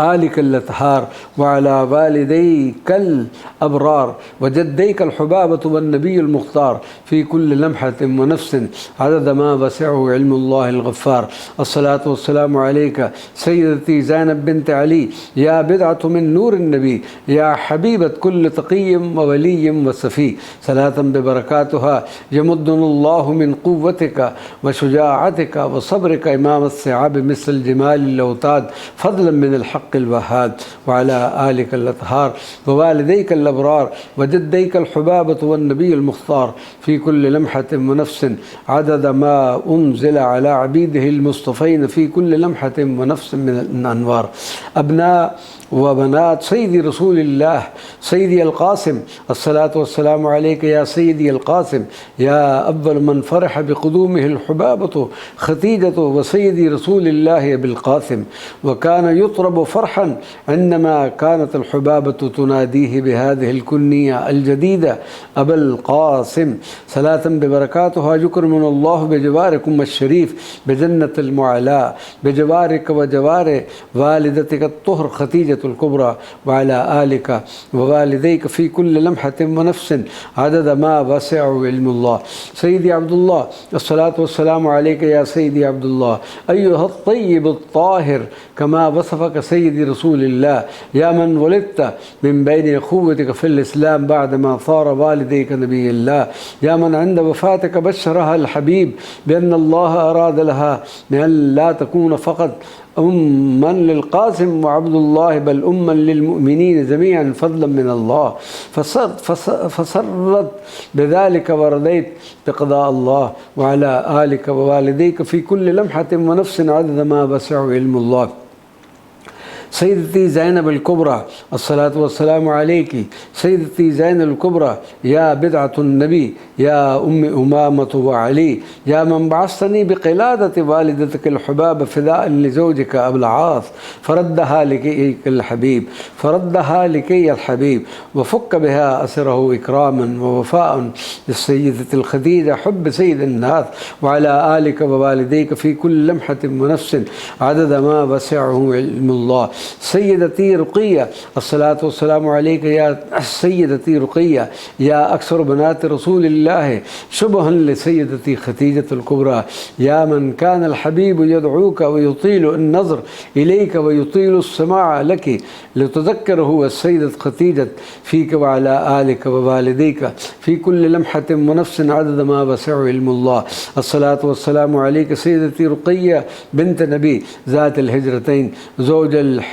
آلك الأطهار وعلى والديك الأبرار وجديك الحبابة والنبي المختار في كل لمحة ونفس عدد ما وسعه علم الله الغفار. الصلاة والسلام عليك سيدتي زينب بنت علي يا بدعة من نور النبي يا حبيبة كل تقي وولي وصفي. صلاة ببركاتها يمدنا الله من قوتك وشجاعتك وصبرك إمام الصعاب مثل الجمال الأوتاد فضلا من الحق الوهاب. وعلى آلك الأطهار ووالديك الأبرار وجديك الحبابة والنبي المختار في كل لمحة ونفس عدد ما أنزل على عبيده المصطفين في كل لمحة ونفس من الأنوار. أبناء وبنات سيدي رسول الله سيدي القاسم الصلاة والسلام عليك يا سيدي القاسم يا أول من فرح بقدومه الحبابة خديجة وسيدي رسول الله بالقاسم. وكان يطرب فرحا عندما كانت الحبابة تناديه بهذه الكنية الجديدة أبا القاسم. صلاة ببركاتها يكرمنا الله بجواركم الشريف بجنة المعلاء بجوارك وجوار والدتك الطهر خديجة الكبرى وعلى آلك ووالديك في كل لمحة ونفس عدد ما وسعه علم الله. سيدي عبد الله الصلاة والسلام عليك يا سيدي عبد الله أيها الطيب الطاهر كما وصفك سيدي رسول الله يا من ولدت من بين أخوتك في الإسلام بعدما صار والديك نبي الله يا من عند وفاتك بشرها الحبيب بأن الله أراد لها بأن لا تكون فقط أما للقاسم وعبد الله بل أما للمؤمنين جميعا فضلا من الله فسرت بذلك ورضيت بقضاء الله. وعلى آلك ووالديك في كل لمحة ونفس عدد ما وسعه علم الله. سيدتي زينب الكبرى الصلاة والسلام عليك سيدتي زينب الكبرى يا بدعة النبي يا أم أمامة وعلي يا من بعثتني بقلادة والدتك الحباب فداء لزوجك أبو العاص فردها لكي الحبيب وفك بها أسره إكراما ووفاء للسيدة الخديجة حب سيد الناس. وعلى آلك ووالديك في كل لمحة ونفس عدد ما وسعه علم الله. سيدتي رقية الصلاة والسلام عليك يا سيدتي رقية يا أكثر بنات رسول الله شبها لسيدتي خديجة الكبرى يا من كان الحبيب يدعوك ويطيل النظر إليك ويطيل السماع لك لتذكره السيدة خديجة فيك وعلى آلك ووالديك في كل لمحة ونفس عدد ما وسعه علم الله. الصلاة والسلام عليك سيدتي رقية بنت نبي ذات الهجرتين زوج الحي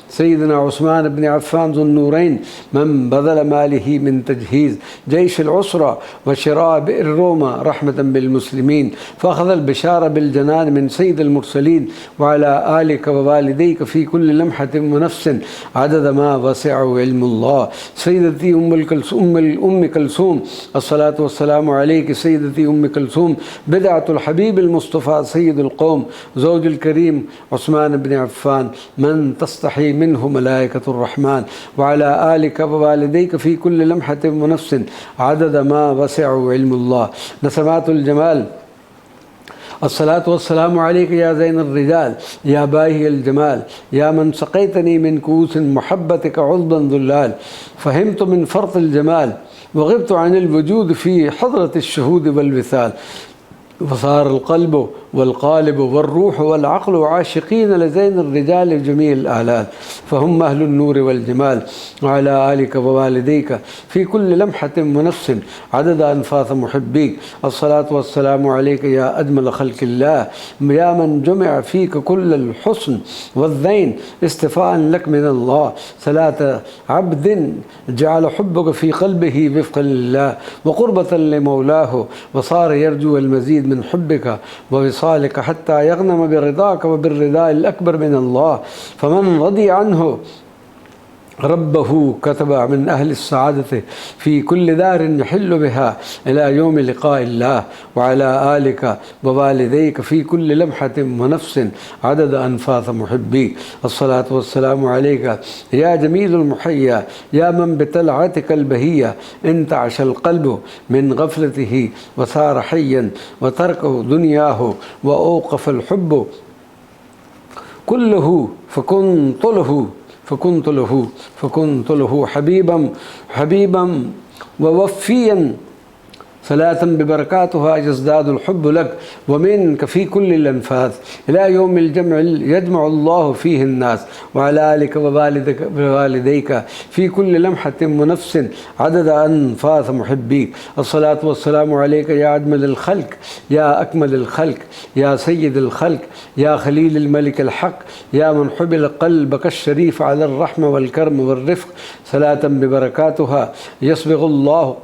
سيدنا عثمان بن عفان ذو النورين من بذل ماله من تجهيز جيش العسرة وشراء بئر روما رحمة بالمسلمين فأخذ البشارة بالجنان من سيد المرسلين. وعلى آلك ووالديك في كل لمحة ونفس عدد ما وسعه علم الله. سيدتي أم كلثوم الصلاة والسلام عليك سيدتي أم كلثوم بدعة الحبيب المصطفى سيد القوم زوج الكريم عثمان بن عفان من تستحي منه ملائكة الرحمن. وعلى آلك ووالديك في كل لمحة ونفس عدد ما وسعه علم الله. نسمات الجمال الصلاة والسلام عليك يا زين الرجال يا باهي الجمال يا من سقيتني من كؤوس محبتك عضبا ذلال فهمت من فرط الجمال وغبت عن الوجود في حضرة الشهود والوثال فصار القلب والقالب والروح والعقل عاشقين لزين الرجال جميع الآلال فهم أهل النور والجمال. وعلى آلك ووالديك في كل لمحة ونفس عدد أنفاس محبيك. الصلاة والسلام عليك يا أجمل خلق الله يا من جمع فيك كل الحسن والذين استفاء لك من الله. صلاة عبد جعل حبك في قلبه وفقا لله وقربة لمولاه وصار يرجو المزيد من حبك ووصالك حتى يغنم برضاك وبالرضا الأكبر من الله. فمن رضي عنه ربه كتب من أهل السعادة في كل دار يحل بها إلى يوم لقاء الله. وعلى آلك ووالديك في كل لمحة ونفس عدد أنفاس محبيك. الصلاة والسلام عليك يا جميل المحيا يا من بطلعتك البهية انتعش القلب من غفلته وصار حيا وتركه دنياه وأوقف الحب كله فكنت له حبيبا ووفيا صلاة ببركاتها يزداد الحب لك ومنك في كل الأنفاس إلى يوم الجمع يجمع الله فيه الناس وعلى آلك ووالديك في كل لمحة ونفس عدد أنفاس محبيك. الصلاة والسلام عليك يا أجمل الخلق يا أكمل الخلق يا سيد الخلق يا خليل الملك الحق يا من حبل قلبك الشريف على الرحمة والكرم والرفق صلاة ببركاتها يصبغ الله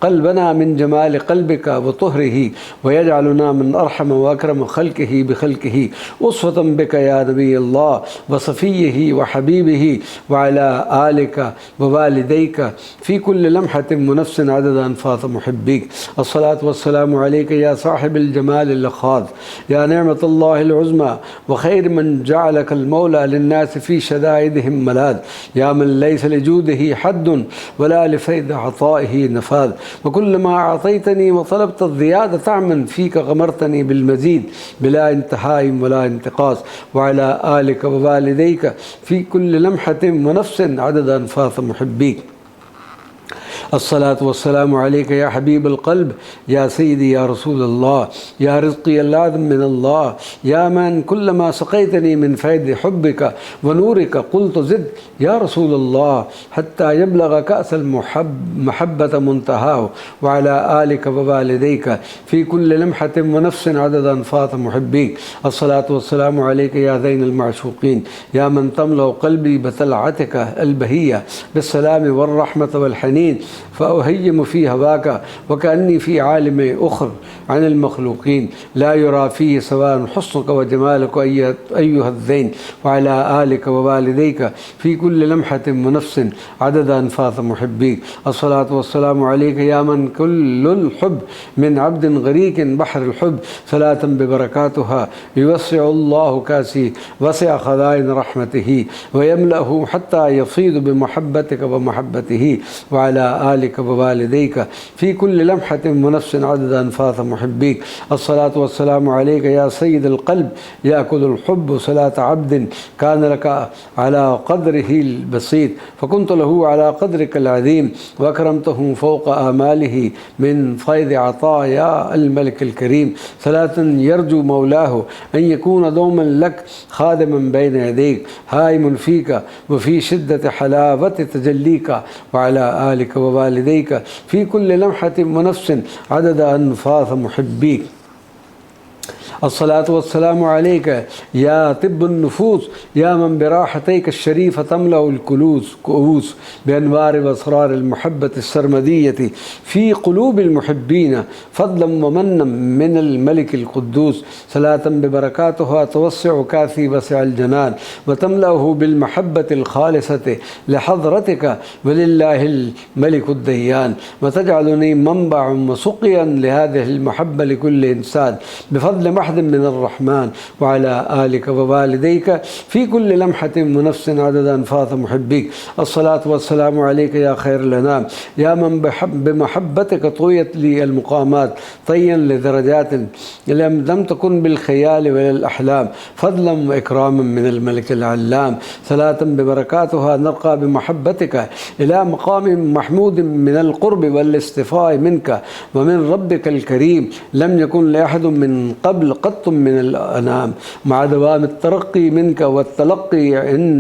قلبنا من جمال قلبك وطهره ويجعلنا من أرحم وأكرم خلقه بخلقه أسوة بك يا نبي الله وصفيه وحبيبه وعلى آلك ووالديك في كل لمحة ونفس عدد أنفاس محبيك. الصلاة والسلام عليك يا صاحب الجمال اللخاذ يا نعمة الله العظمى وخير من جعلك المولى للناس في شدائدهم ملاذ يا من ليس لجوده حد ولا لفيض عطائه نفاذ وكلما أعطيتني وطلبت الزيادة طعما فيك غمرتني بالمزيد بلا انتهاء ولا انتقاص وعلى آلك ووالديك في كل لمحة ونفس عدد أنفاس محبيك. الصلاة والسلام عليك يا حبيب القلب يا سيدي يا رسول الله يا رزقي اللازم من الله يا من كلما سقيتني من فيض حبك ونورك قلت زد يا رسول الله حتى يبلغ كأس المحبة منتهاه وعلى آلك ووالديك في كل لمحة ونفس عدد أنفاس محبيك. الصلاة والسلام عليك يا زين المعشوقين يا من تملأ قلبي بطلعتك البهية بالسلام والرحمة والحنين فأهيم في هواك وكأني في عالم أخر عن المخلوقين لا يرى فيه سواء حسنك وجمالك أيها الزين وعلى آلك ووالديك في كل لمحة ونفس عدد أنفاس محبيك. الصلاة والسلام عليك يا من كل الحب من عبد غريق بحر الحب صلاة ببركاتها يوسع الله كاسي وسع خزائن رحمته ويملأه حتى يفيض بمحبتك ومحبته وعلى آلك ووالديك في كل لمحة ونفس عدد أنفاس محبيك. الصلاة والسلام عليك يا سيد القلب يأكل الحب صلاة عبد كان لك على قدره البسيط فكنت له على قدرك العظيم وأكرمته فوق آماله من فيض عطايا الملك الكريم صلاة يرجو مولاه أن يكون دوما لك خادما بين يديك هائم فيك وفي شدة حلاوة تجليك وعلى آلك ووالديك في كل لمحة ونفس عدد أنفاس محبيك. الصلاة والسلام عليك يا طب النفوس يا من براحتيك الشريفة تملأ الكؤوس بأنوار وأسرار المحبة السرمدية في قلوب المحبين فضلا ومنا من الملك القدوس صلاة ببركاتها توسع كاثي وسع الجنان وتملأه بالمحبة الخالصة لحضرتك ولله الملك الديان وتجعلني منبع وسقيا لهذه المحبة لكل إنسان بفضل محض من الرحمن وعلى آلك ووالديك في كل لمحة ونفس عدد أنفاس محبيك. الصلاة والسلام عليك يا خير الأنام يا من بمحبتك طويت لي المقامات طيا لدرجات لم تكن بالخيال ولا الأحلام فضلا وإكراما من الملك العلام صلاة ببركاتها نرقى بمحبتك إلى مقام محمود من القرب والاستفاء منك ومن ربك الكريم لم يكن لأحد من قبل قط من الأنام مع دوام الترقي منك والتلقي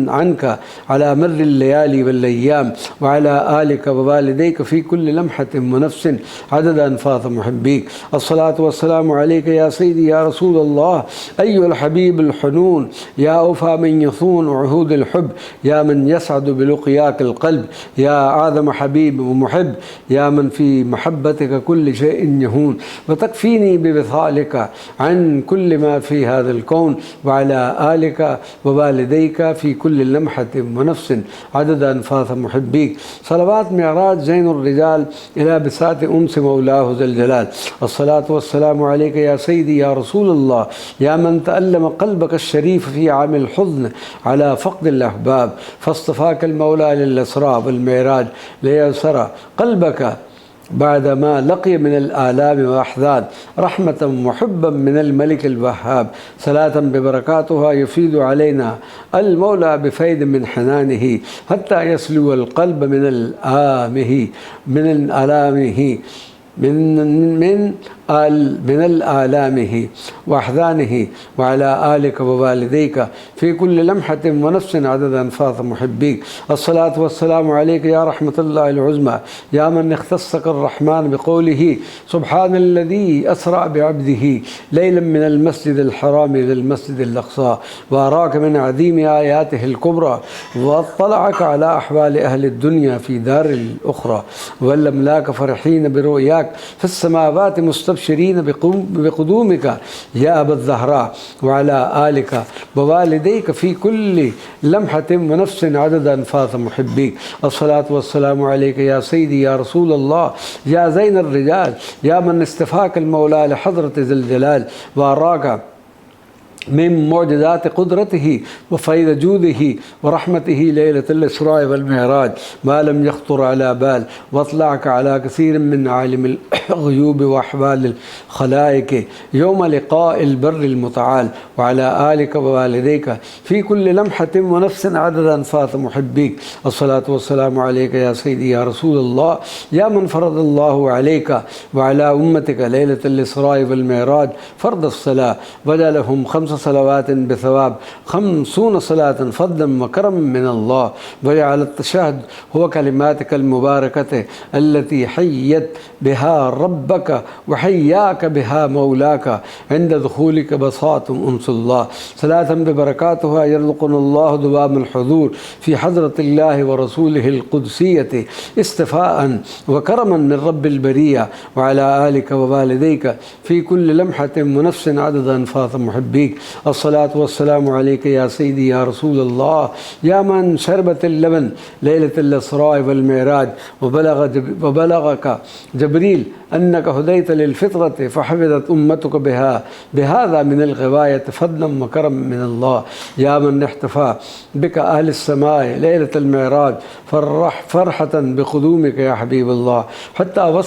عنك على مر الليالي والأيام وعلى آلك ووالديك في كل لمحة ونفس عدد أنفاس محبيك. الصلاة والسلام عليك يا سيدي يا رسول الله أيها الحبيب الحنون يا أوفى من يصون عهود الحب يا من يسعد بلقياك القلب يا أعظم حبيب ومحب يا من في محبتك كل شيء يهون وتكفيني بوصالك عن كل ما في هذا الكون وعلى آلك ووالديك في كل لمحة ونفس عدد أنفاس محبيك. صلوات معراج زين الرجال إلى بساط أنس مولاه ذا الجلال. الصلاة والسلام عليك يا سيدي يا رسول الله يا من تألم قلبك الشريف في عام الحزن على فقد الأحباب فاصطفاك المولى للإسراء والمعراج ليسر قلبك بعدما لقي من الآلام وأحزان رحمة وحبا من الملك الوهاب، صلاة ببركاتها يفيد علينا المولى بفيض من حنانه حتى يسلو القلب من الآلامه من الآلامه وأحزانه، وعلى آلك ووالديك في كل لمحة ونفس عدد أنفاس محبيك. الصلاة والسلام عليك يا رحمة الله العظمى، يا من اختصك الرحمن بقوله سبحان الذي أسرى بعبده ليلا من المسجد الحرام إلى المسجد الأقصى وأراك من عظيم آياته الكبرى واطلعك على أحوال أهل الدنيا في دار الأخرى، والأملاك فرحين برؤياك في السماوات مستبشرين بقدومك يا أبا الزهراء، وعلى آلك ووالديك في كل لمحة ونفس عدد أنفاس محبيك. الصلاة والسلام عليك يا سيدي يا رسول الله، يا زين الرجال، يا من استفاك المولى لحضرة ذي الجلال وأراك من معجزات قدرته وفيض جوده ورحمته ليلة الإسراء والمعراج ما لم يخطر على بال، واطلعك على كثير من عالم الغيوب وأحوال الخلائق يوم لقاء البر المتعال، وعلى آلك ووالديك في كل لمحة ونفس عدد أنفاس محبيك. الصلاة والسلام عليك يا سيدي يا رسول الله، يا من فرض الله عليك وعلى أمتك ليلة الإسراء والمعراج فرض الصلاة وجعلهم 5 صلوات بثواب 50 صلاة فضلا وكرم من الله، وجعل التشهد هو كلماتك المباركة التي حيت بها ربك وحياك بها مولاك عند دخولك بساط أنس الله، صلاة ببركاتها يرزقنا الله دوام الحضور في حضرة الله ورسوله القدسية استفاء وكرما من رب البرية، وعلى آلك ووالديك في كل لمحة ونفس عدد أنفاس محبيك. الصلاة والسلام عليك يا سيدي يا رسول الله، يا من شربت اللبن ليلة الإسراء والمعراج وبلغك جبريل أنك هديت للفطرة فحفظت أمتك بهذا من الغواية فضلا وكرم من الله، يا من احتفى بك أهل السماء ليلة المعراج فرحة بقدومك يا حبيب الله، حتى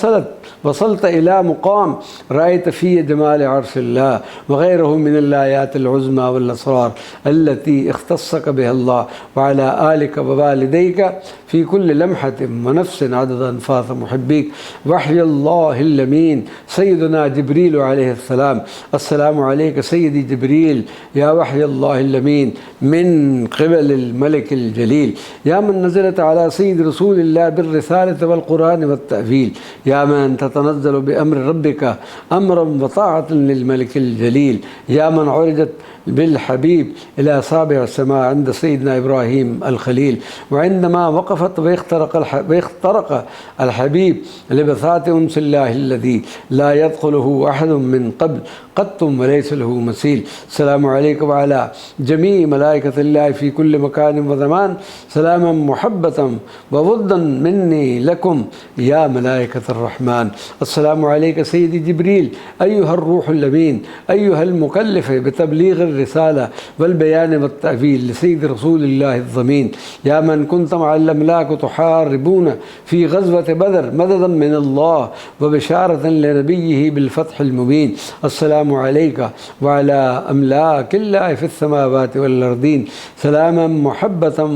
وصلت إلى مقام رأيت فيه جمال عرش الله وغيره من الآيات العظمى والأسرار التي اختصك بها الله، وعلى آلك ووالديك في كل لمحة ونفس عدد أنفاس محبيك. وحي الله الأمين سيدنا جبريل عليه السلام، السلام عليك سيدي جبريل يا وحي الله الأمين من قبل الملك الجليل، يا من نزلت على سيد رسول الله بالرسالة والقرآن والتأويل، يا من تتنزل بأمر ربك أمرا وطاعة للملك الجليل، يا من عرجت بالحبيب إلى سابع السماء عند سيدنا إبراهيم الخليل، وعندما وقفت ويخترق الحبيب لبثات أنس الله الذي لا يدخله أحد من قبل قط وليس له مثيل. السلام عليك وعلى جميع ملائكة الله في كل مكان وزمان، سلاما محبة وودا مني لكم يا ملائكة الرحمن. السلام عليك سيدي جبريل أيها الروح الأمين، أيها المكلف بتبليغ الرسالة والبيان والتأويل لسيد رسول الله الضمين، يا من كنت مع الأملاك تحاربون في غزوة بدر مددا من الله وبشارة لنبيه بالفتح المبين. السلام عليك وعلى أملاك الله في السماوات والأرضين، سلاما محبة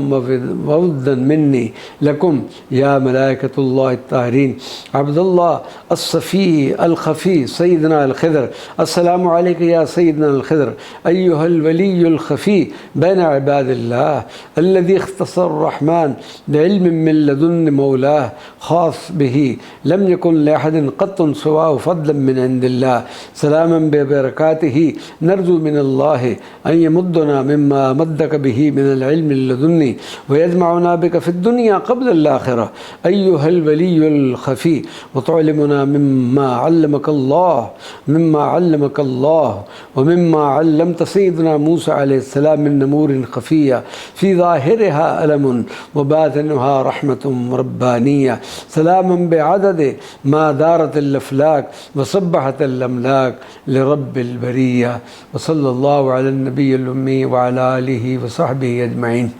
وودا مني لكم يا ملائكة الله الطاهرين. عبد الله الصفي الخفي سيدنا الخضر، السلام عليك يا سيدنا الخضر أيها الولي الخفي بين عباد الله الذي اختص الرحمن بعلم من لدن مولاه خاص به لم يكن لأحد قط سواه فضلا من عند الله، سلاما ببركاته نرجو من الله أن يمدنا مما مدك به من العلم اللدني ويجمعنا بك في الدنيا قبل الآخرة أيها الولي الخفي، وتعلمنا مما علمك الله ومما علمت سيدنا موسى عليه السلام من نمور خفية في ظاهرها ألم وباطنها رحمة ربانية، سلاما بعدد ما دارت الأفلاك وصبحت الأملاك لرب البرية. وصلى الله على النبي الأمي وعلى آله وصحبه أجمعين.